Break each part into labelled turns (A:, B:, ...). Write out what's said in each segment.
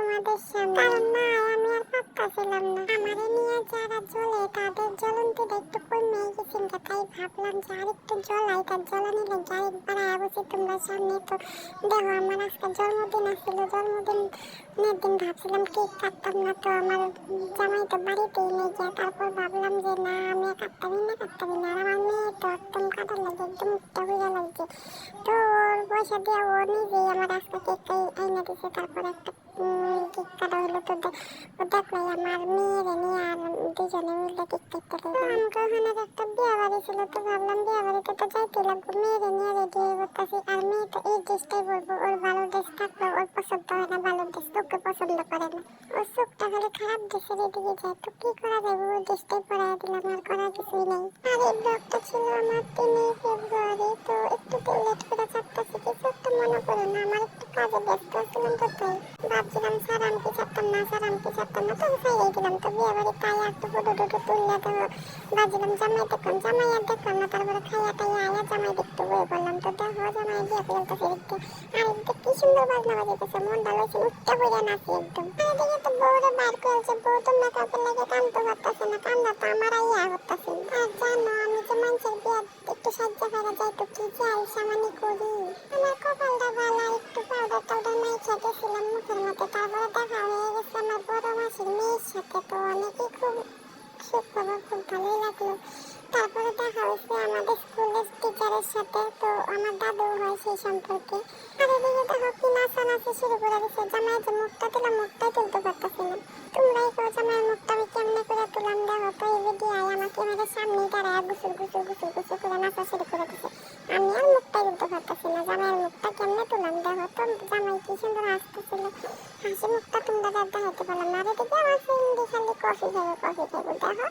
A: তোমাদের সামনে, কারণ না আমি আর পারতাছিলাম না। আমারে নিয়ে যারা জ্বলে তাদের জ্বলনটা একটু কমে গেছিল, তাই ভাবলাম যে আর একটু জ্বলাই, তার জ্বলানি লেগে আরেকবার আবছি তোমরা সামনে। তো দেখো আমার আজকে জন্মদিন আসছিল, জন্মদিনের দিন ভাবছিলাম কেক কাটতাম না, তো আমার জামাই তো বাড়িতেই নেই গিয়া। তারপর ভাবলাম যে না আমি কাটতামই না, আর আমার মেয়ে তো একদম কাটার লাগে একদম উঠতে হইয়া লাগছে। তো ওর পয়সা দিয়ে ও নিজেই আমার আজকে কেক এনে দিছে। তারপর একটা কেক কাটা হলো। তো দেখলাই আমার মেয়েরে নিয়ে আর দুজনে মিলে কেক কাটতে লাগলাম। আমাকে ওখানে একটা বিয়ে বাড়ি ছিল, তো ভাবলাম বিয়ে বাড়িতে তো যাইতে লাগবে, মেয়েরে নিয়ে রেডি হয়ে করতেছি। আর মেয়ে তো এই ড্রেসটাই বলবো, ওর ভালো ড্রেস থাকলেও ওর পছন্দ হয় না, ভালো ড্রেস ওকে পছন্দ করে না, ওর চোখটা খালি খারাপ ড্রেসের এদিকে যায়। তো কি করা যাবে, ওই ড্রেসটাই পরাই দিলাম, আর করার কিছুই নেই। আর এই ব্লগটা ছিল আমার 3 ফেব্রুয়ারি। তো একটু লেট করে ছাড়তেছি, কিছু একটা মনে করো না, আমার একটু কাজে ব্যস্ত ছিলাম, তো তাই ভাবছিলাম স্যার আমি কি ছাড়তাম না, তো ছাইড়াই দিলাম। তো বিয়ে বাড়ি তাই একটু ফটো টুটো তুললে তো ভাবছিলাম জামাই আর দেখলাম না। তারপরে খাইয়া টাইয়া আয়া জামাই দেখতে বয়ে পড়লাম। তো দেখো জামাই দিয়ে ফেলতেছে দেখতে, আর একটু কি সুন্দর বাজনা বাজাইতেছে, মনটা লইছে উঠতে পড়ে নাচি একদম। আর এদিকে তো বউরে বার করেছে, বউ তো মেকআপের লাগে কান্দতে পারতেছে না, কান্দা তো আমার আইয়া হতাছে। আর জানো আমি যে মানুষের বিয়ে একটু সাজ্জা ফেরা যাই তো কি যে আলসামানি করি। আমার কপালটা ভালো, একটু পাউডার টাউডার মাইখা গেছিলাম মুখের মধ্যে। তারপরে দেখা হয়ে গেছে আমার বড় মাসির মেয়ের সাথে, তো অনেকই খুব সুখবর, খুব ভালোই লাগলো। তারপরে দেখা হয়েছে আমাদের স্কুলের টিচারের সাথে, তো আমার দাদু হয় সেই সম্পর্কে। আর এদিকে দেখো কি নাচানাচি শুরু করে দিচ্ছে, জামাই যে মুখটা দিলাম মুখটাই তুলতে পারতেছি না। তোমরাই কো জামাইয়ের মুখটা আমি কেমনে করে তুলাম, দেখো তো এই ভিডিও আমাকে আমাদের সামনেই দাঁড়ায় গুসুর করে নাচা শুরু করে দিচ্ছে। আমি আর মুখটাই তুলতে পারতেছি না, জামাইয়ের মুখটা কেমনে তুলাম। দেখো তো জামাই কি সুন্দর হাসতেছিল, হাসি মুখটা তোমরা দেখাতে পারলাম না। আর এদিকে আমার ফ্রেন্ডি খালি কফি খাবো দেখো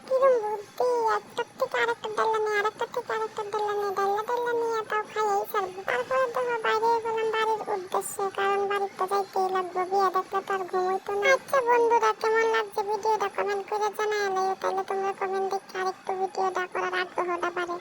A: কিরম বুদ্ধি, একটার থেকে আরেকটা ডাল্লা নিয়ে ডাল্লা নিয়ে তাও খাইয়াই ছাড়বো। তারপরে দেখো বাইরে গেলাম বাড়ির উদ্দেশ্যে, কারণ বাড়িতে যাইতেই লাগবে, বিয়ে দেখলে তো আর ঘুমোইতো না। আচ্ছা বন্ধুরা কেমন লাগছে ভিডিওটা কমেন্ট করে জানাই, তাইলে তোমরা কমেন্ট দেখে আরেকটু ভিডিওটা করার আগ্রহটা বাড়ে।